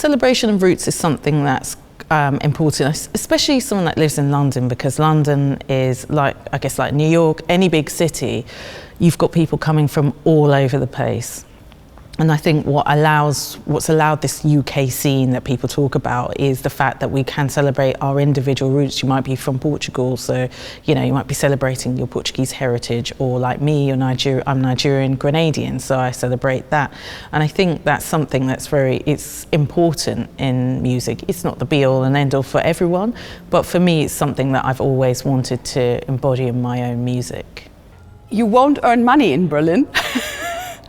celebration of roots is something that's important, especially someone that lives in London, because London is like New York, any big city, you've got people coming from all over the place. And I think what's allowed this UK scene that people talk about is the fact that we can celebrate our individual roots. You might be from Portugal, so you might be celebrating your Portuguese heritage, or like me, I'm Nigerian Grenadian, so I celebrate that. And I think that's something that's it's important in music. It's not the be all and end all for everyone, but for me it's something that I've always wanted to embody in my own music. You won't earn money in Berlin.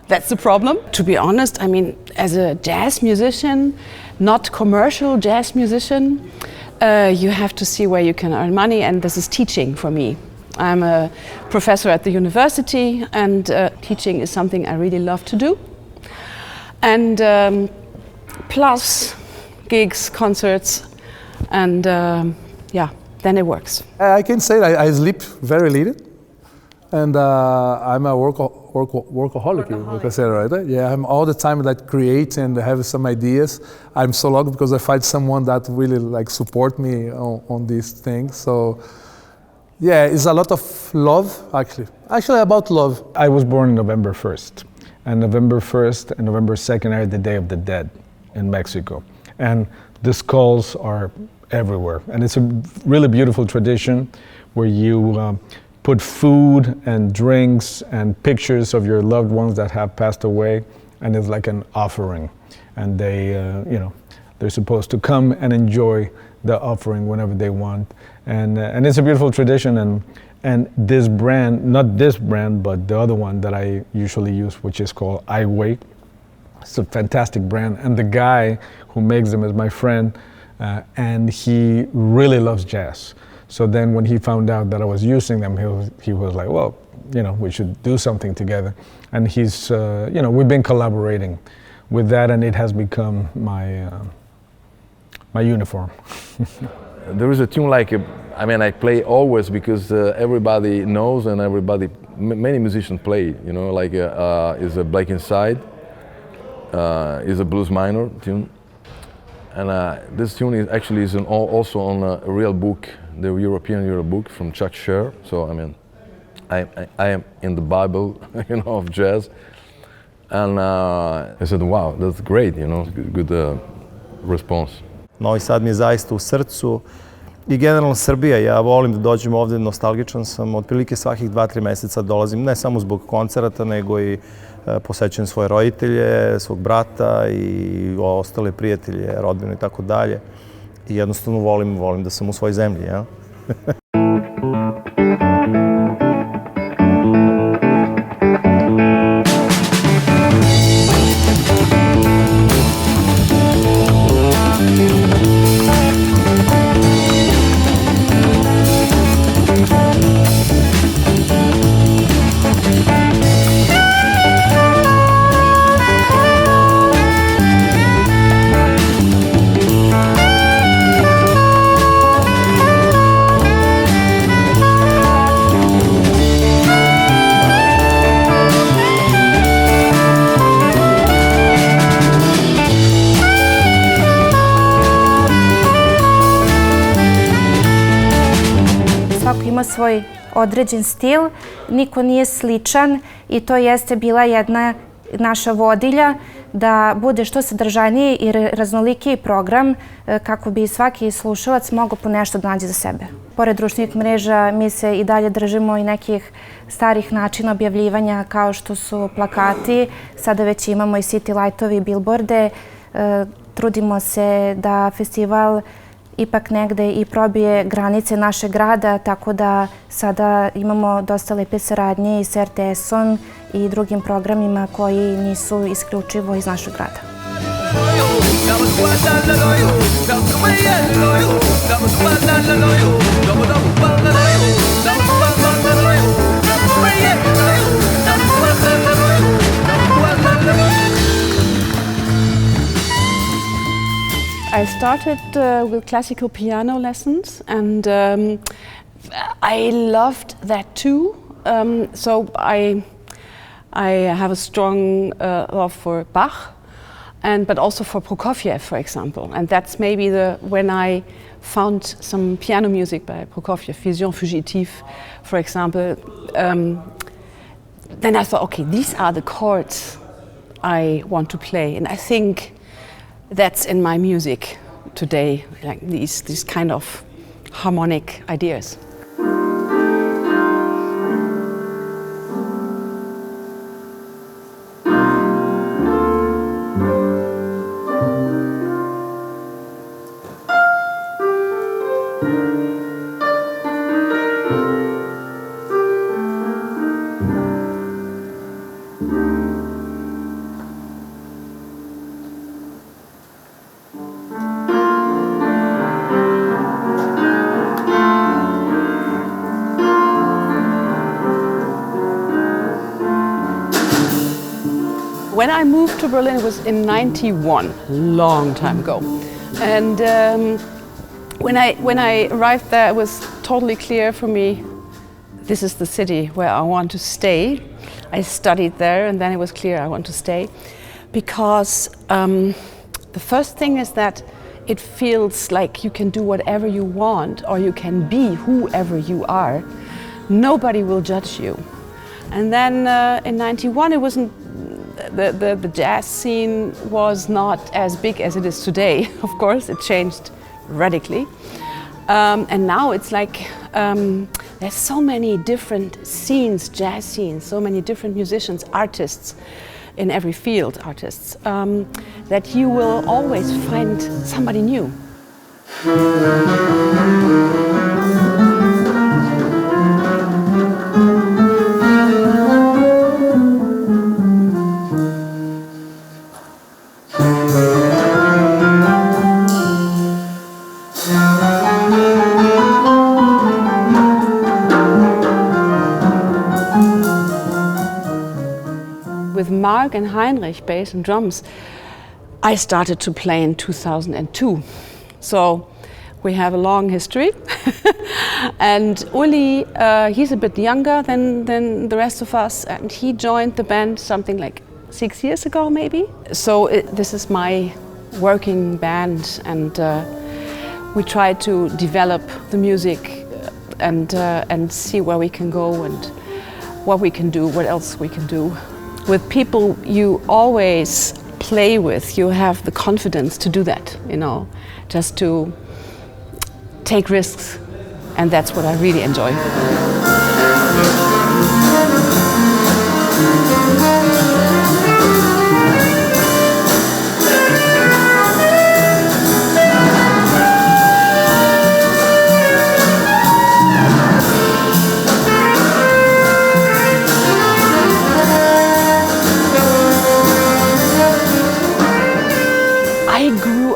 That's the problem. To be honest, I mean, as a jazz musician, not commercial jazz musician, you have to see where you can earn money, and this is teaching for me. I'm a professor at the university, and teaching is something I really love to do. And plus gigs, concerts, and then it works. I can say that I sleep very little, and I'm a workaholic, you can say, right? Yeah, I'm all the time like create and have some ideas. I'm so lucky because I find someone that really like support me on these things. So yeah, it's a lot of love actually about love. I was born on November 1st, and November 1st and November 2nd are the Day of the Dead in Mexico, and the skulls are everywhere, and it's a really beautiful tradition where you put food and drinks and pictures of your loved ones that have passed away, and it's like an offering. And they, they're supposed to come and enjoy the offering whenever they want. And it's a beautiful tradition. And this brand, not this brand, but the other one that I usually use, which is called I Wait. It's a fantastic brand. And the guy who makes them is my friend, and he really loves jazz. So then when he found out that I was using them, he was like, well, we should do something together. And he's, we've been collaborating with that, and it has become my uniform. There is a tune like, I play always because everybody knows and many musicians play, is a Black Inside, is a blues minor tune. And this tune is also on a real book, the European Euro book from Chuck Scher. So I am in the Bible, of jazz. And I said, wow, that's great, good response. Novi Sad mi je zaista u srcu i generalno Srbija. Ja volim da dođem ovde, nostalgičan sam. Otprilike svakih 2-3 meseca dolazim, ne samo zbog koncerata, nego i posećujem svoje roditelje, svog brata i ostale prijatelje, rodbinu i tako dalje. I jednostavno volim da sam u svojoj zemlji, ja. Ima svoj određen stil, niko nije sličan i to jeste bila jedna naša vodilja da bude što sadržajniji i raznolikiji program kako bi svaki slušalac mogao po nešto da nađe za sebe. Pored društvenih mreža mi se i dalje držimo i nekih starih načina objavljivanja kao što su plakati, sada već imamo i city lightovi i billboarde. Trudimo se da festival ipak negde i probije granice našeg grada, tako da sada imamo dosta lepe saradnje i s RTS-om i drugim programima koji nisu isključivo iz našeg grada. I started with classical piano lessons, and I loved that too. So I have a strong love for Bach, but also for Prokofiev, for example. And that's maybe when I found some piano music by Prokofiev, Vision Fugitive, for example. Then I thought, okay, these are the chords I want to play, and I think that's in my music today, like these kind of harmonic ideas. When I moved to Berlin, it was in '91, long time ago. And when I arrived there, it was totally clear for me, this is the city where I want to stay. I studied there, and then it was clear I want to stay. Because the first thing is that it feels like you can do whatever you want, or you can be whoever you are. Nobody will judge you. And then in '91, it wasn't. The jazz scene was not as big as it is today. Of course, it changed radically. And now it's like there's so many different scenes, jazz scenes, so many different musicians, artists in every field, that you will always find somebody new. With Mark and Heinrich, bass and drums, I started to play in 2002. So we have a long history. And Uli, he's a bit younger than the rest of us, and he joined the band something like 6 years ago, maybe. So this is my working band, and we try to develop the music and see where we can go and what we can do, what else we can do. With people you always play with, you have the confidence to do that, just to take risks, and that's what I really enjoy.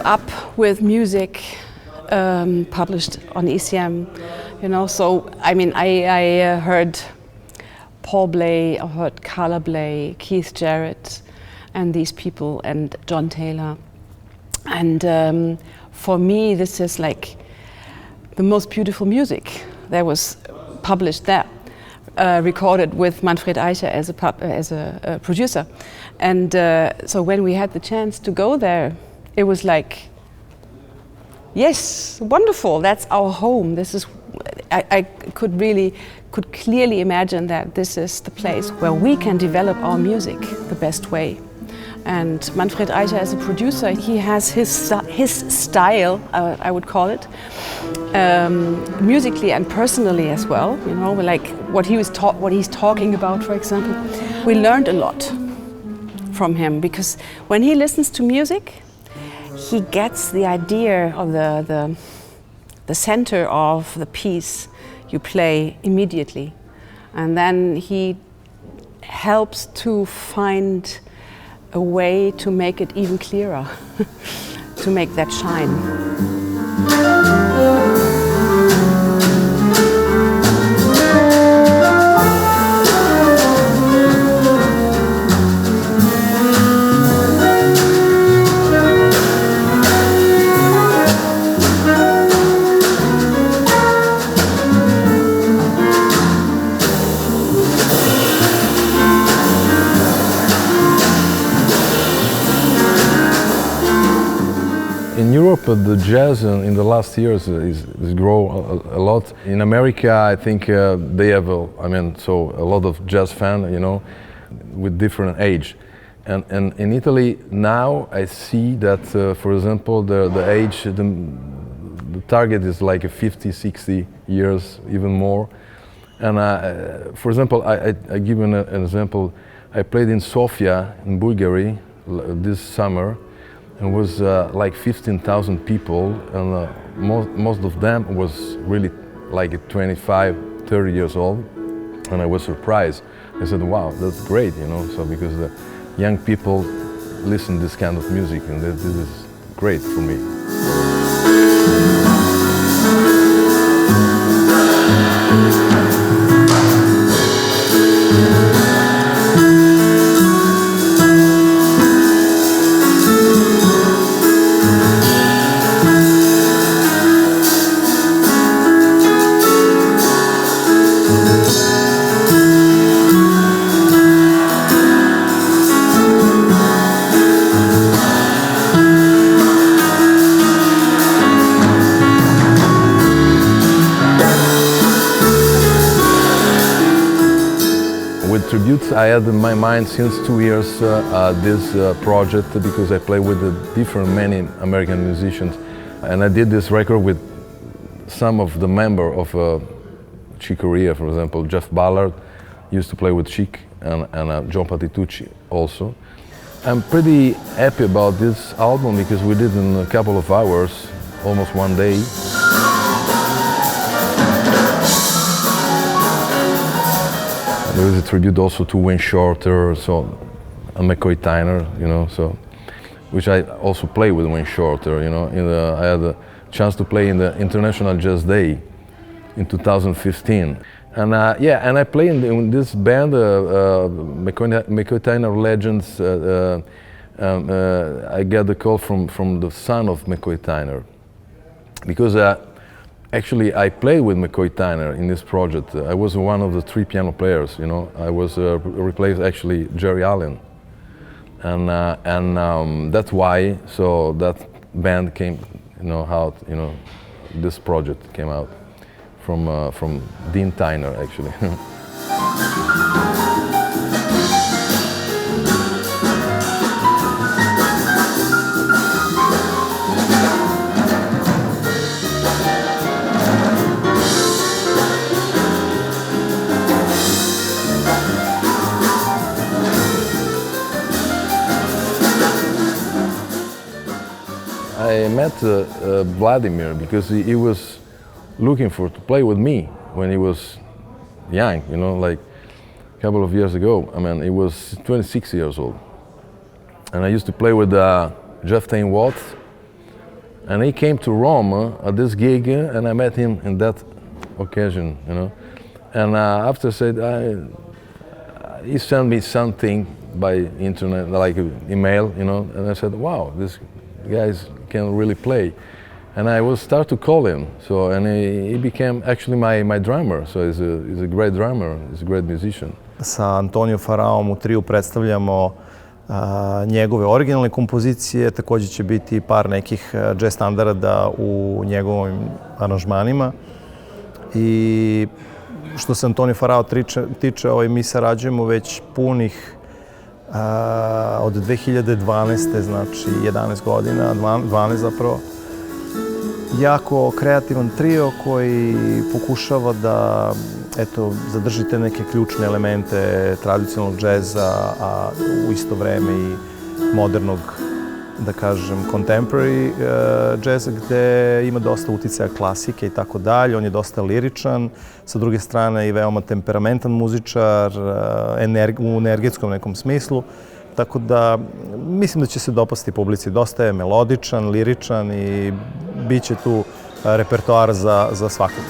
Up with music published on ECM, so I mean I heard Paul Bley, I heard Carla Bley, Keith Jarrett, and these people, and John Taylor, and for me this is like the most beautiful music that was published there, recorded with Manfred Eicher as a producer, and so when we had the chance to go there, it was like, yes, wonderful, that's our home. This is, I could clearly imagine that this is the place where we can develop our music the best way. And Manfred Eicher as a producer, he has his style, I would call it, musically and personally as well, like what he's talking about, for example. We learned a lot from him, because when he listens to music, he gets the idea of the center of the piece you play immediately, and then he helps to find a way to make it even clearer, to make that shine. but the jazz in the last years is grow a lot. In America, I think they have, a lot of jazz fans, you know, with different age. And in Italy now, I see that, for example, the age, the target is like 50, 60 years, even more. And for example, I give an example. I played in Sofia, in Bulgaria, this summer. It was like 15,000 people, and most of them was really like 25, 30 years old. And I was surprised. I said, wow, that's great, you know, so because the young people listen to this kind of music, and this is great for me. Tributes, I had in my mind since 2 years this project, because I play with many American musicians, and I did this record with some of the members of Chick Corea, for example. Jeff Ballard used to play with Chick, and John Patitucci also. I'm pretty happy about this album because we did in a couple of hours, almost one day. There is a tribute also to Wayne Shorter, and McCoy Tyner, you know, which I also play with Wayne Shorter, you know. I had a chance to play in the International Jazz Day in 2015, and and I play in this band, McCoy Tyner Legends. I got the call from the son of McCoy Tyner, because. Actually, I played with McCoy Tyner in this project. I was one of the 3 piano players, you know. I was replaced actually Jerry Allen, and that's why. So that band came, you know, out. You know, this project came out from Dean Tyner actually. I met Vladimir because he was looking to play with me when he was young, you know, like a couple of years ago. I mean, he was 26 years old. And I used to play with Jeff Tain Watts. And he came to Rome at this gig, and I met him in that occasion, you know. And after he sent me something by internet, like an email, you know, and I said, wow, this guys can really play. And I will start to call him. So, and he became actually my drummer. So he's a great drummer, he's a great musician. Sa Antonijom Faraom u triju predstavljamo njegove originalne kompozicije, također će biti par nekih jazz standarda u njegovim aranžmanima. I što se Antonija Farao tiče, mi sarađujemo već punih od 2012. znači 11 godina, 12 zapravo. Jako kreativan trio koji pokušava da zadržite neke ključne elemente tradicionalnog džeza, a u isto vreme i modernog, da kažem, contemporary džeza, gde ima dosta uticaja klasike i tako dalje. On je dosta liričan, sa druge strane i veoma temperamentan muzičar u energetskom nekom smislu. Tako da mislim da će se dopasti publici. Dosta je melodičan, liričan i bit će tu repertoar za svakog.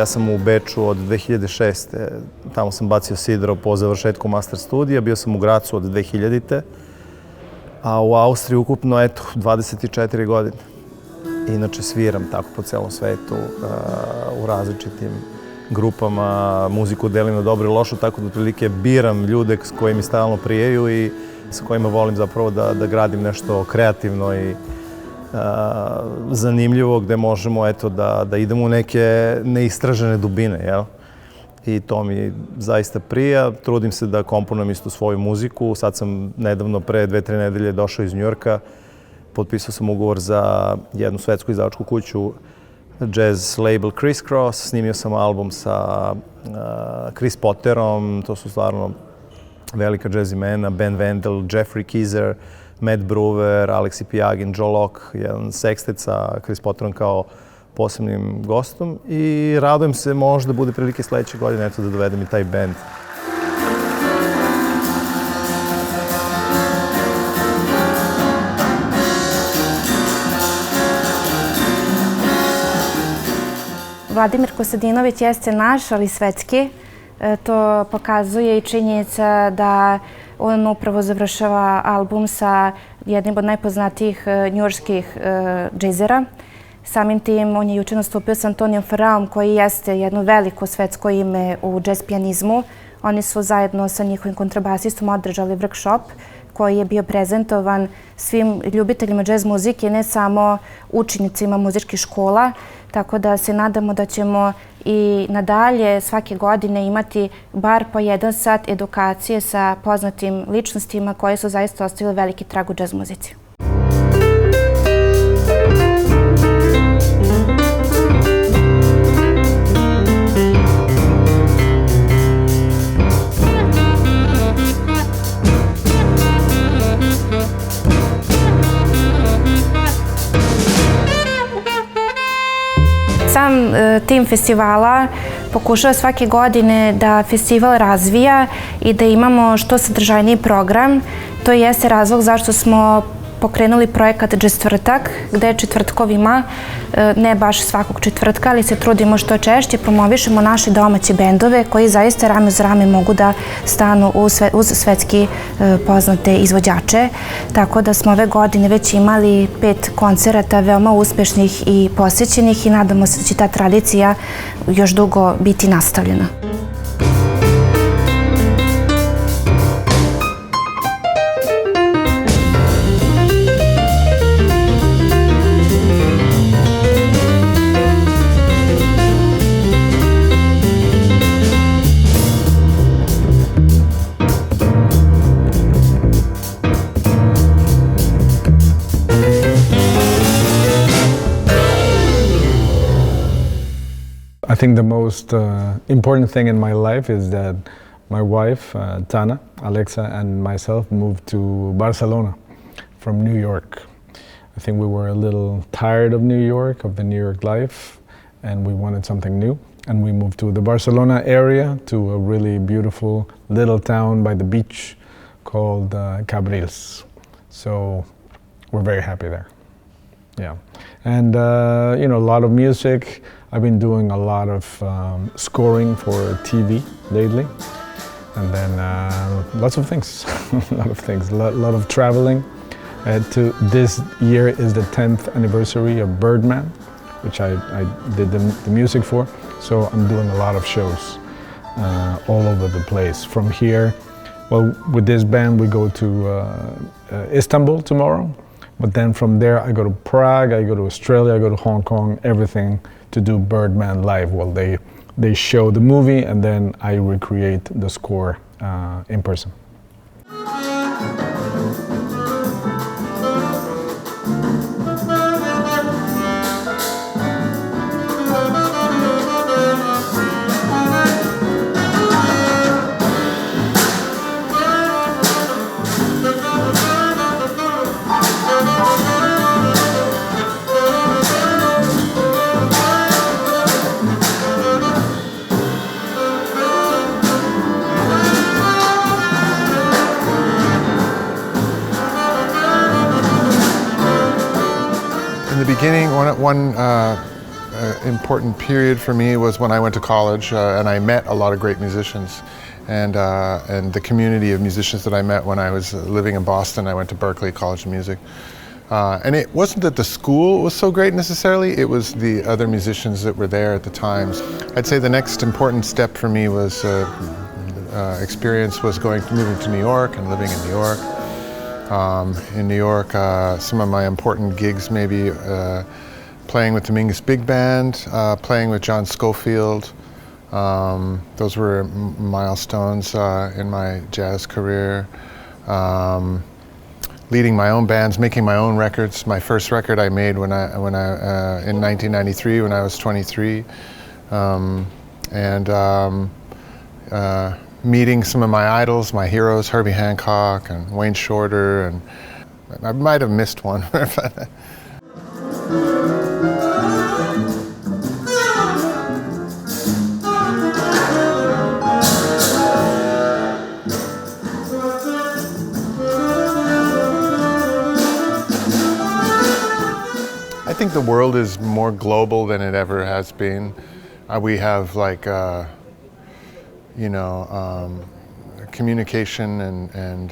Ja sam u Beču od 2006. Tamo sam bacio sidro po završetku master studija. Bio sam u Gracu od 2000. A u Austriji ukupno, 24 godine. Inače sviram tako po celom svetu u različitim grupama. Muziku delim na dobro i lošu, tako da otprilike biram ljude s koji mi stalno prijaju i sa kojima volim zapravo da gradim nešto kreativno i zanimljivo, gde možemo da idemo u neke neistražene dubine, jel? I to mi zaista prija. Trudim se da komponujem isto svoju muziku. Sad sam nedavno, pre 2-3 nedelje, došao iz Njujorka. Potpisao sam ugovor za jednu svetsku izdavačku kuću, jazz label Criss-Cross. Snimio sam album sa Chris Potterom, to su stvarno velika jazz imena, Ben Wendell, Jeffrey Keezer, Matt Brewer, Alexi Piagin, Joe Locke, jedan sekstet sa Chris Potterom kao posebnim gostom i radujem se, možda bude prilike sledeće godine da dovedem i taj band. Vladimir Kostadinović jeste naš, ali svetski. To pokazuje i činjenica da on upravo završava album sa jednim od najpoznatijih njujorskih džezera. Samim tim, on je juče nastupio s Antonijom Farraom, koji jeste jedno veliko svetsko ime u džez pijanizmu. Oni su zajedno sa njihovim kontrabasistom održali workshop koji je bio prezentovan svim ljubiteljima džez muzike, ne samo učenicima muzičkih škola. Tako da se nadamo da ćemo i nadalje svake godine imati bar po 1 sat edukacije sa poznatim ličnostima koje su zaista ostavile veliki trag u džez muzici. Sam tim festivala pokušava svake godine da festival razvija i da imamo što sadržajniji program. To jeste razlog zašto smo pokrenuli projekat Džez četvrtak, gde četvrtkovima, ne baš svakog četvrtka, ali se trudimo što češće, promovišemo naše domaće bendove koji zaista rame uz rame mogu da stanu uz svetski poznate izvođače. Tako da smo ove godine već imali 5 koncerata veoma uspešnih i posjećenih i nadamo se da će ta tradicija još dugo biti nastavljena. I think the most important thing in my life is that my wife, Tana, Alexa, and myself moved to Barcelona from New York. I think we were a little tired of New York, of the New York life, and we wanted something new. And we moved to the Barcelona area, to a really beautiful little town by the beach called Cabrils. So we're very happy there. Yeah. And, you know, a lot of music. I've been doing a lot of scoring for TV lately. And then lots of things, a lot of traveling. This year is the 10th anniversary of Birdman, which I did the music for. So I'm doing a lot of shows all over the place. From here, well, with this band we go to Istanbul tomorrow. But then from there I go to Prague, I go to Australia, I go to Hong Kong, everything to do Birdman live. Well, they show the movie and then I recreate the score in person. In the beginning, one important period for me was when I went to college and I met a lot of great musicians. And the community of musicians that I met when I was living in Boston. I went to Berklee College of Music. And it wasn't that the school was so great necessarily, it was the other musicians that were there at the times. I'd say the next important step for me was experience was moving to New York and living in New York. In New York, some of my important gigs maybe playing with the Mingus Big Band, playing with John Scofield. Those were milestones in my jazz career. Leading my own bands, making my own records. My first record I made in 1993 when I was 23, meeting some of my idols, my heroes, Herbie Hancock and Wayne Shorter, and I might have missed one. I think the world is more global than it ever has been. We have communication and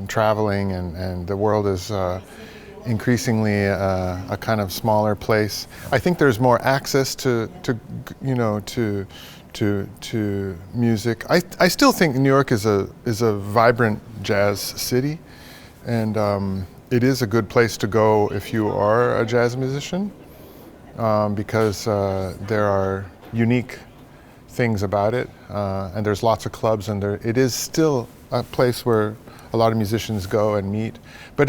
traveling, and the world is increasingly a kind of smaller place. I think there's more access to music. I still think New York is a vibrant jazz city, and it is a good place to go if you are a jazz musician, because there are unique things about it, and there's lots of clubs, and it is still a place where a lot of musicians go and meet. But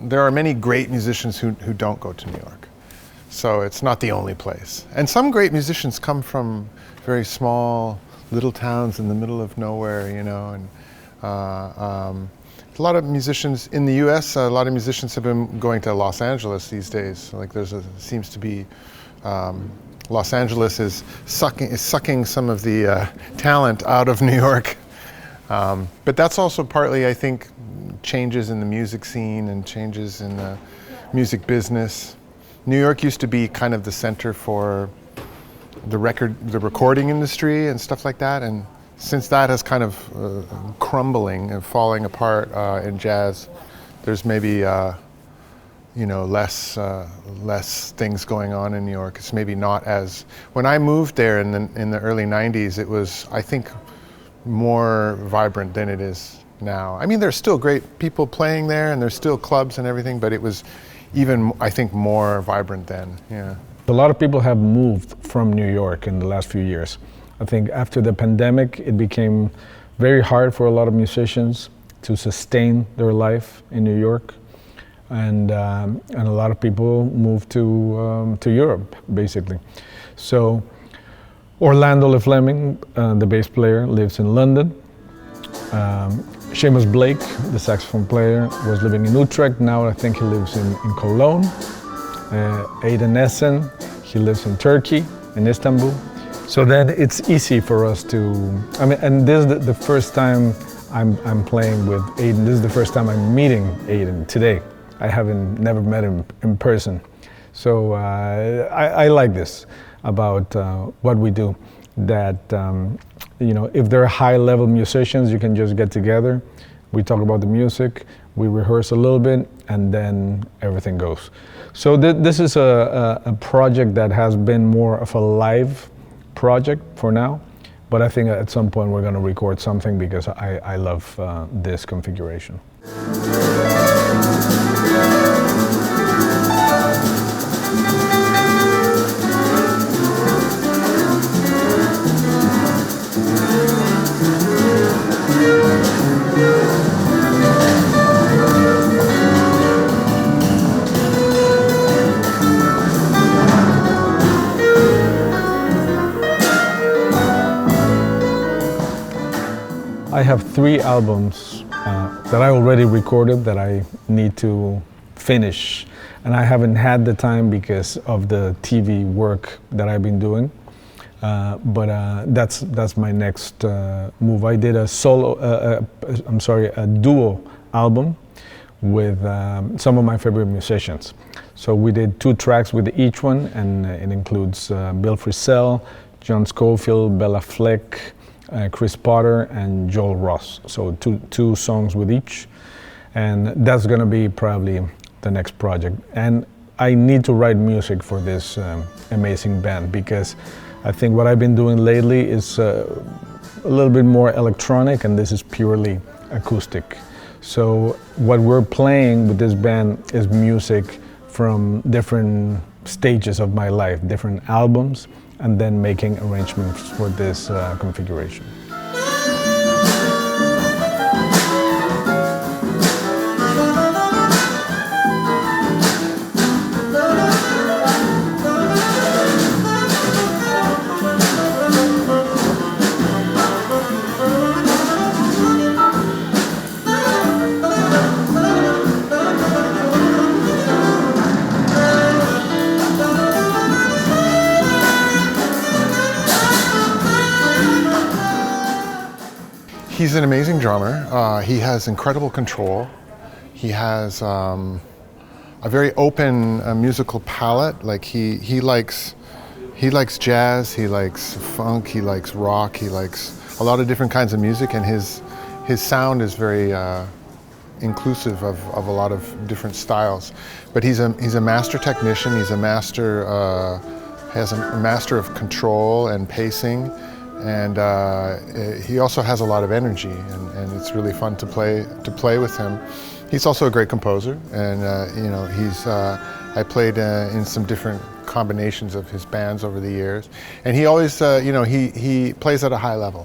there are many great musicians who don't go to New York, so it's not the only place. And some great musicians come from very small little towns in the middle of nowhere, and a lot of musicians in the U.S. A lot of musicians have been going to Los Angeles these days. Like seems to be Los Angeles is sucking some of the talent out of New York. But that's also partly, I think, changes in the music scene and changes in the music business. New York used to be kind of the center for the recording industry and stuff like that, and since that has kind of crumbling and falling apart in jazz, there's maybe less things going on in New York. It's maybe not as. When I moved there in the early '90s, it was, I think, more vibrant than it is now. I mean, there's still great people playing there, and there's still clubs and everything, but it was even, I think, more vibrant then. Yeah. A lot of people have moved from New York in the last few years. I think after the pandemic, it became very hard for a lot of musicians to sustain their life in New York, and a lot of people moved to Europe, basically. So Orlando Fleming, the bass player, lives in London. Seamus Blake, the saxophone player, was living in Utrecht. Now I think he lives in Cologne. Aiden Essen, he lives in Turkey, in Istanbul. So then it's easy for us to, and this is the first time I'm playing with Aiden. This is the first time I'm meeting Aiden today. I never met him in person. So I like this about what we do, that if they're high-level musicians, you can just get together, we talk about the music, we rehearse a little bit, and then everything goes. So this is a project that has been more of a live project for now, but I think at some point we're going to record something, because I love this configuration. I have 3 albums that I already recorded that I need to finish, and I haven't had the time because of the TV work that I've been doing. But that's my next move. I did a duo album with some of my favorite musicians. So we did 2 tracks with each one, and it includes Bill Frisell, John Scofield, Bella Fleck, Chris Potter, and Joel Ross. So two songs with each, and that's going to be probably the next project. And I need to write music for this amazing band, because I think what I've been doing lately is a little bit more electronic, and this is purely acoustic. So what we're playing with this band is music from different stages of my life, different albums, and then making arrangements for this configuration. He's an amazing drummer. He has incredible control. He has a very open musical palette. Like he likes jazz, he likes funk, he likes rock, he likes a lot of different kinds of music, and his sound is very inclusive of a lot of different styles. But he's a master technician. He's a master of control and pacing. And he also has a lot of energy, and it's really fun to play with him. He's also a great composer, and I played in some different combinations of his bands over the years, and he always he plays at a high level.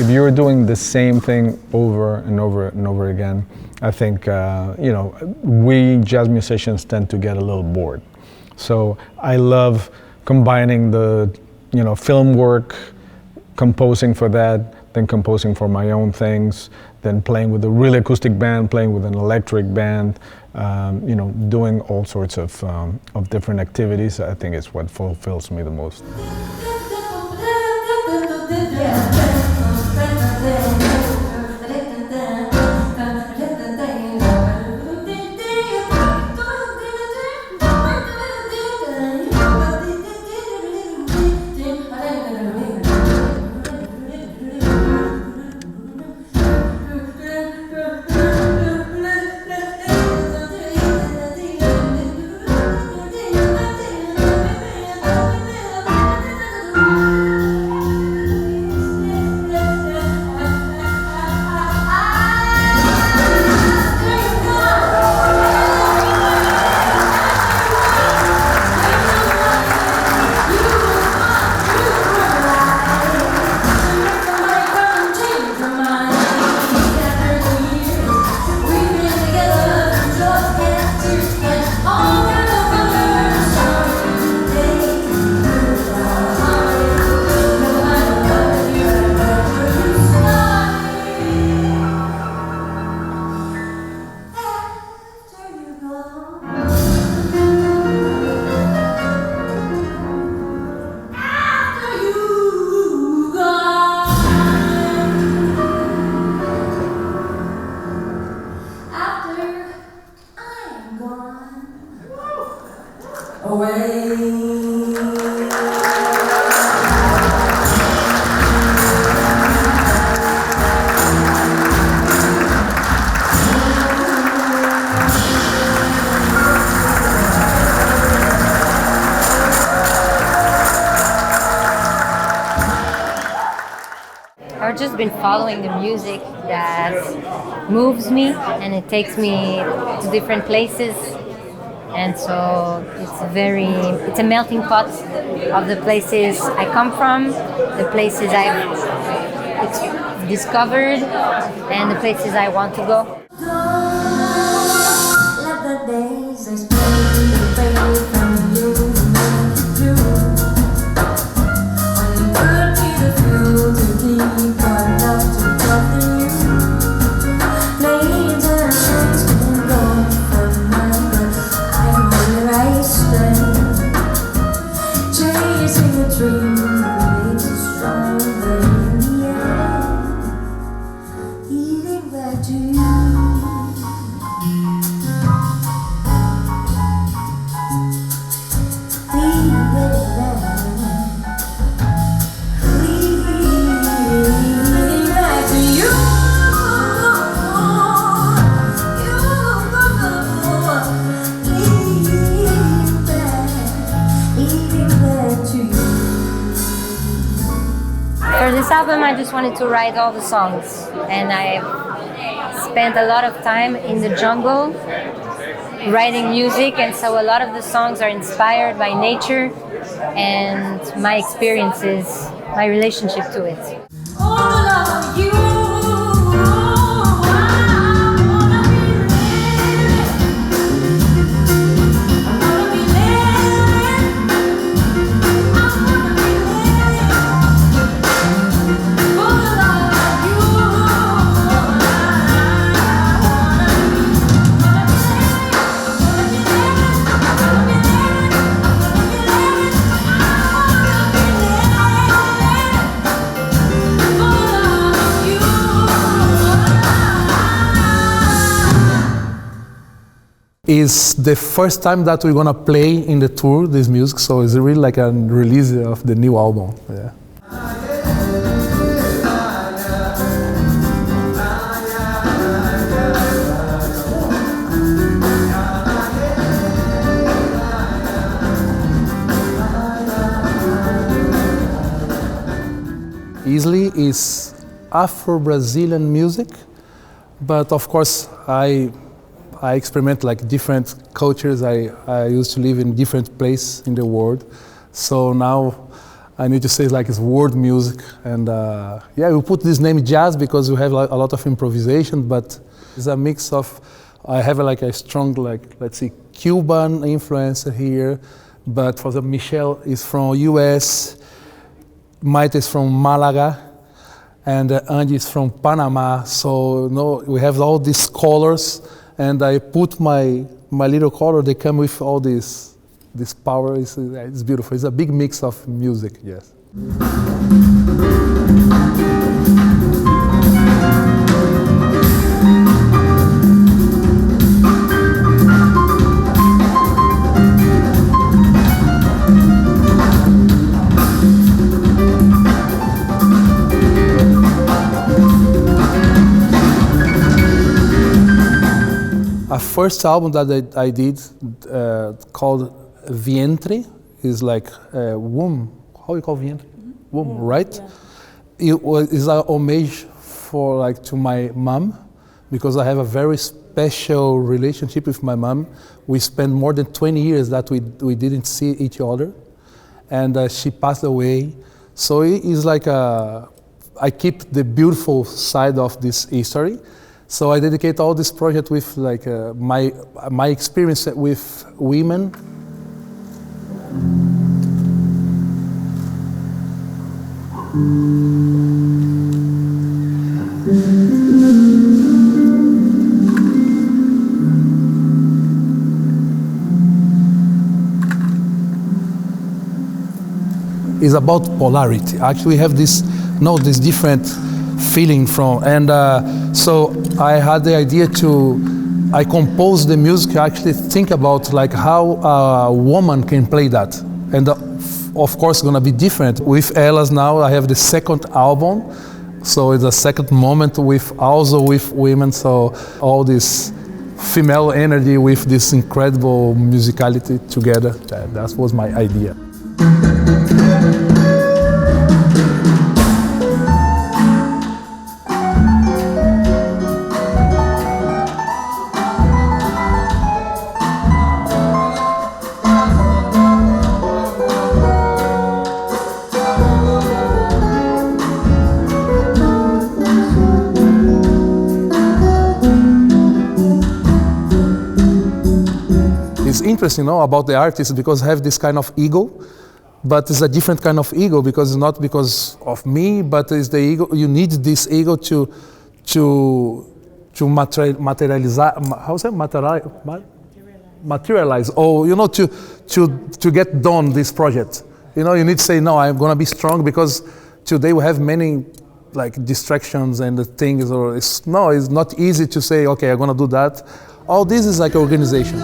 If you're doing the same thing over and over and over again, I think we jazz musicians tend to get a little bored. So I love combining the film work, composing for that, then composing for my own things, then playing with a really acoustic band, playing with an electric band, doing all sorts of different activities. I think it's what fulfills me the most. I've just been following the music that moves me, and it takes me to different places, and so it's a melting pot of the places I come from, the places I've discovered, and the places I want to go. For this album, I just wanted to write all the songs, and I spent a lot of time in the jungle writing music, and so a lot of the songs are inspired by nature and my experiences, my relationship to it. It's the first time that we're gonna play in the tour this music, so it's really like a release of the new album. Yeah. Easily is Afro-Brazilian music, but of course I experiment like different cultures. I used to live in different places in the world, so now I need to say like it's world music. And yeah, we put this name jazz because we have a lot of improvisation, but it's a mix of, I have like a strong, like, let's see, Cuban influence here, but for the Michelle is from US, Maite is from Malaga, and Andy is from Panama. So no, we have all these colors, and I put my little color. They come with all this power. It's beautiful. It's a big mix of music. Yes. A first album that I did called Vientre is like womb. How you call vientre? Womb, right? Yeah. It is a homage for like to my mom, because I have a very special relationship with my mom. We spent more than 20 years that we didn't see each other, and she passed away. So it is like I keep the beautiful side of this history. So I dedicate all this project with like my experience with women. Is about polarity. Actually, we have this different feeling from, and so I had the idea I composed the music. I actually think about like how a woman can play that, and of course it's gonna be different with Elas. Now I have the second album, so it's a second moment also with women. So all this female energy with this incredible musicality together. That was my idea. It's interesting, about the artists, because I have this kind of ego, but it's a different kind of ego because it's not because of me, but it's the ego. You need this ego to materialize. How's that? Materialize, or to get done this project. You need to say no. I'm gonna be strong because today we have many distractions and the things. Or it's not easy to say okay, I'm gonna do that. All this is like organization.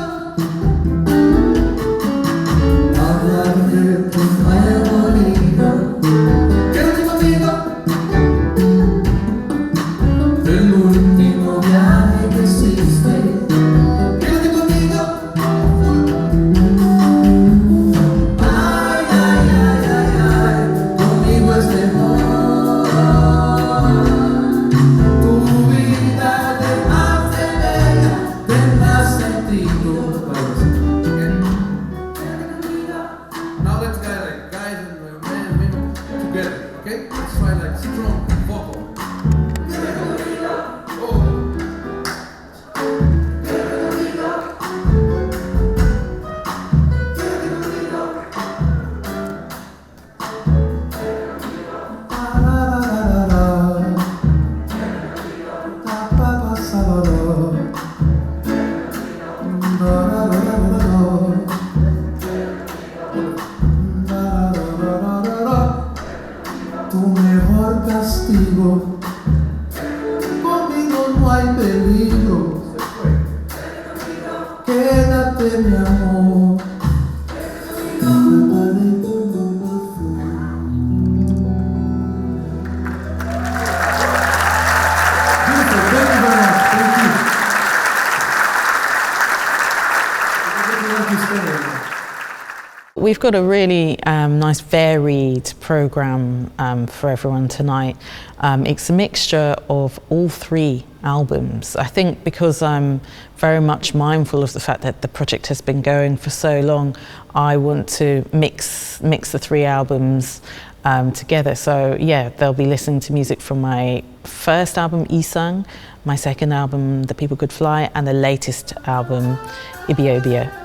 We've got a really nice varied programme for everyone tonight. It's a mixture of all three albums. I think because I'm very much mindful of the fact that the project has been going for so long, I want to mix the three albums together. So yeah, they'll be listening to music from my first album, Isang, my second album, The People Could Fly, and the latest album, Ibiobio.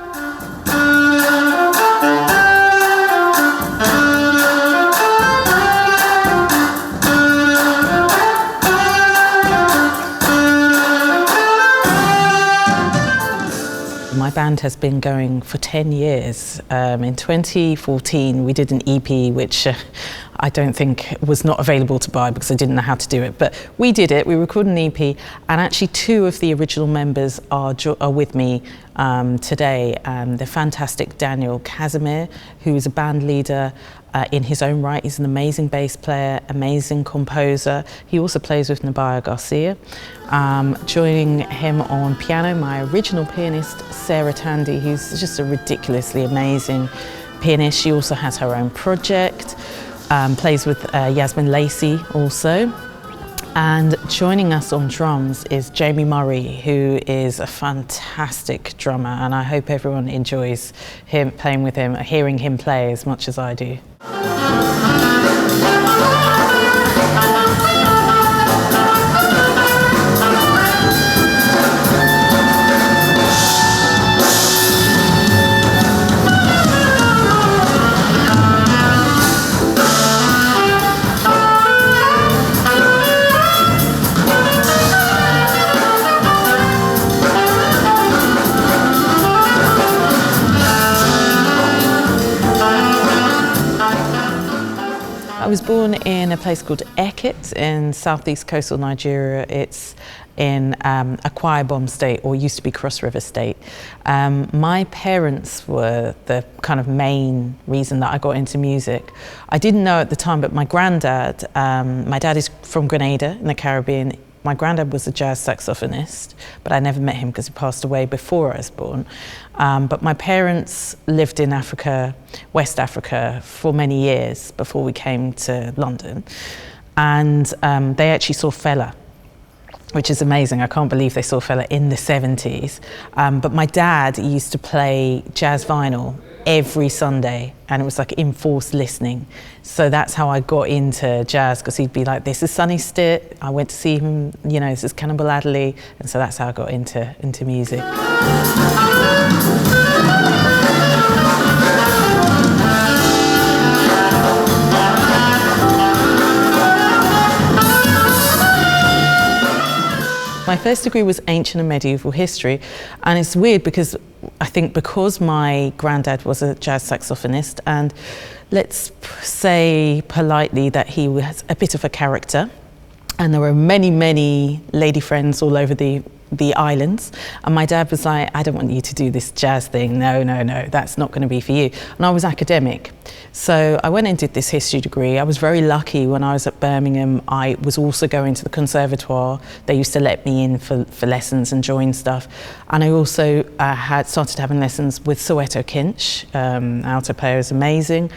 My band has been going for 10 years. In 2014 we did an EP which I don't think was not available to buy because I didn't know how to do it, but we did it. We recorded an EP, and actually two of the original members are with me today. They're fantastic. Daniel Casimir, who is a band leader in his own right. He's an amazing bass player, amazing composer. He also plays with Nabaya Garcia. Joining him on piano, my original pianist, Sarah Tandy, who's just a ridiculously amazing pianist. She also has her own project, plays with Yasmin Lacey also. And joining us on drums is Jamie Murray, who is a fantastic drummer, and I hope everyone enjoys him playing with him, hearing him play as much as I do. I was born in a place called Eket in southeast coastal Nigeria. It's in Akwa Ibom State, or used to be Cross River State. My parents were the kind of main reason that I got into music. I didn't know at the time, but my granddad, my dad is from Grenada in the Caribbean. My granddad was a jazz saxophonist, but I never met him because he passed away before I was born. But my parents lived in Africa, West Africa, for many years before we came to London. And they actually saw Fela, which is amazing. I can't believe they saw Fela in the 70s. But my dad used to play jazz vinyl every Sunday, and it was like enforced listening. So that's how I got into jazz, because he'd be like, this is Sonny Stitt, I went to see him, you know, this is Cannibal Adderley, and so that's how I got into music. My first degree was ancient and medieval history, and it's weird because I think because my granddad was a jazz saxophonist, and let's say politely that he was a bit of a character, and there were many, many lady friends all over the islands, and my dad was like, I don't want you to do this jazz thing, no, that's not going to be for you. And I was academic, so I went and did this history degree. I was very lucky when I was at Birmingham. I was also going to the conservatoire. They used to let me in for lessons and join stuff, and I also had started having lessons with Soweto Kinch, alto player is amazing,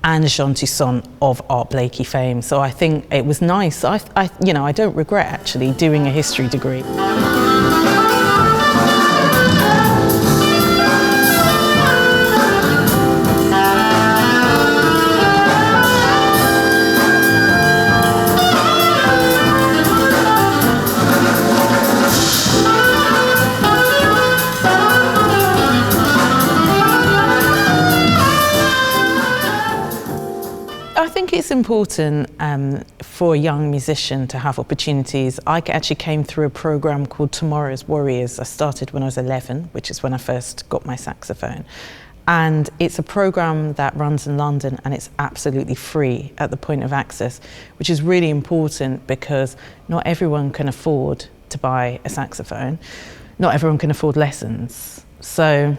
and Jean Toussaint of Art Blakey fame. So I think it was nice. I don't regret actually doing a history degree. I think it's important for a young musician to have opportunities. I actually came through a program called Tomorrow's Warriors. I started when I was 11, which is when I first got my saxophone. And it's a program that runs in London, and it's absolutely free at the point of access, which is really important because not everyone can afford to buy a saxophone. Not everyone can afford lessons. So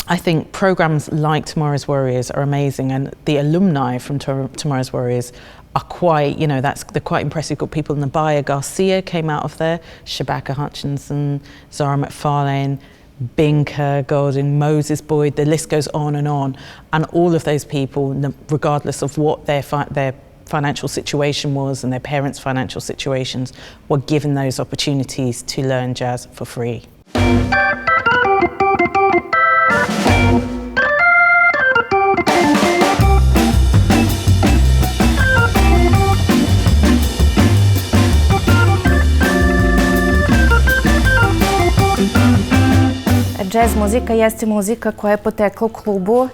I think programs like Tomorrow's Warriors are amazing, and the alumni from Tomorrow's Warriors are quite, they're quite impressive. Got people, Nabaya Garcia came out of there, Shabaka Hutchinson, Zara McFarlane, Binker, Golding, Moses Boyd, the list goes on. And all of those people, regardless of what their financial situation was and their parents' financial situations, were given those opportunities to learn jazz for free. Džez muzika jeste muzika koja je potekla u klubu,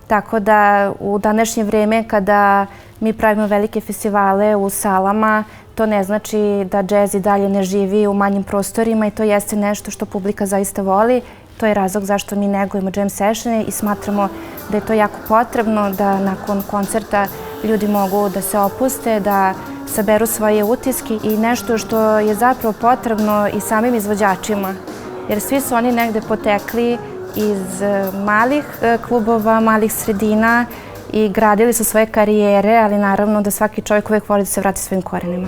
tako da u današnje vrijeme kada mi pravimo velike festivale u salama, to ne znači da džez i dalje ne živi u manjim prostorima i to jeste nešto što publika zaista voli. To je razlog zašto mi negujemo jam sessione i smatramo da je to jako potrebno, da nakon koncerta ljudi mogu da se opuste, da saberu svoje utiske i nešto što je zapravo potrebno i samim izvođačima. Jer svi su oni negde potekli iz malih klubova, malih sredina i gradili su svoje karijere, ali naravno da svaki čovjek uvijek voli da se vrati svojim korenima.